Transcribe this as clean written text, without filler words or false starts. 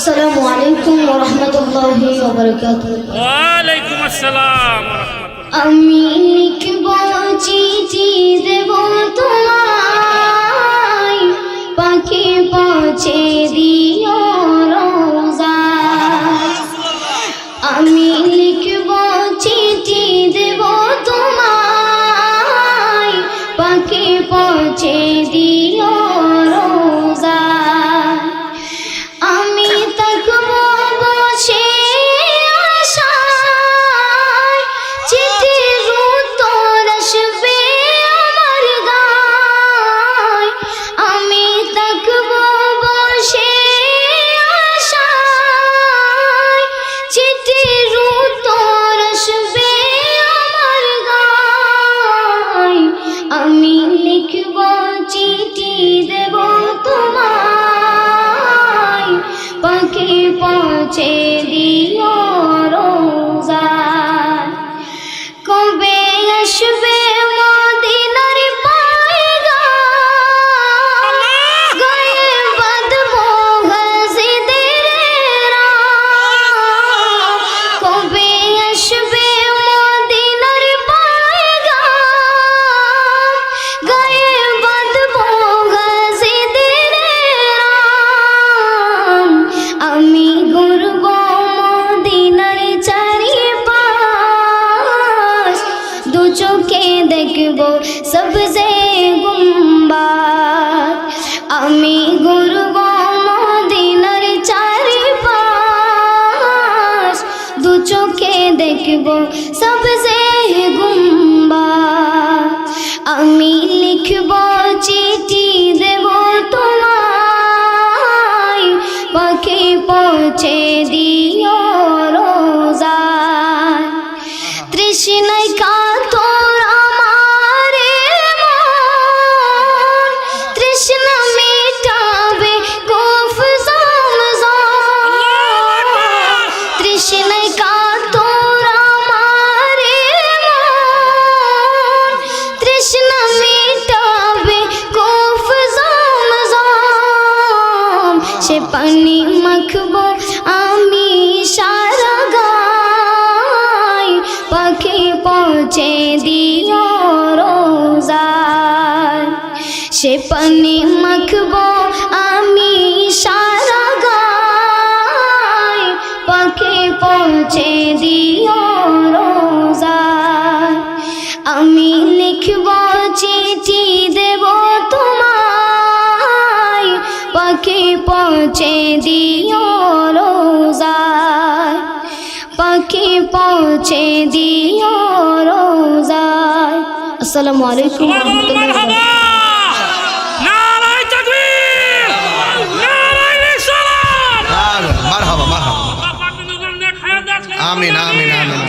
আসসালামু আলাইকুম ওয়া রাহমাতুল্লাহি ওয়া বারাকাতুহু। ওয়া আলাইকুম আসসালাম ওয়া রাহমাতুল্লাহ। আমি লিখব চিঠি দেব তোমায়, পাখি পৌঁছে দিও রোজায়। আমি লিখব চিঠি দেব তোমায়, পাখি পৌঁছে দিও রোজায়। আমি থাকব বসে আশায়, চিঠির উত্তর আসবে আমার গায়। আমি থাকব বসে আশায়, চিঠির উত্তর আসবে আমার গায়। আমি লিখব চিঠি দেব তোমায়, পাখি পৌঁছে দিও রোজায়। কবে আসবে মদিনার পয়গাম, গায়ে বাঁধবো গাজীদের রাম। কবে আসবে মদিনার পয়গাম, গায়ে বাঁধবো গাজীদের রাম। আমি ঘুরব মদিনার চারিপাশ, দু চোখে দেখব সবজে গুম্বাদ। আমি ঘুরব মদিনার চারিপাশ, দু চোখে দেখব সবজে গুম্বাদ। আমি লিখব চিঠি দেব তোমায়, পাখি পৌঁছে দিও রোজায়। তৃষ্ণায় কাতর আমার মন, তৃষ্ণা মেটাবে কূফ জমজম। তৃষ্ণায় কাতর আমার মন, তৃষ্ণা মেটাবে কূফ জমজম। সে পানি মাখবো আমি সারা গায়, পাখি পৌঁছে দিও রোজায়। সে পানি মাখবো আমি সারা গায়, পাখি পৌঁছে দিও রোজায়। আমি লিখব চিঠি দেব তোমায়, পাখি পৌঁছে দিও রোজায়। পাখি পৌঁছে দিও রোজায়। আসসালামু আলাইকুম ওয়া রাহমাতুল্লাহি ওয়া বারাকাতুহু। নারায়ে তাকবীর, নারায়ে রিসালাত। মারহাবা মারহাবা। আল্লাহ পাক নজর নেক হায়াত দান। আমিন আমিন আমিন।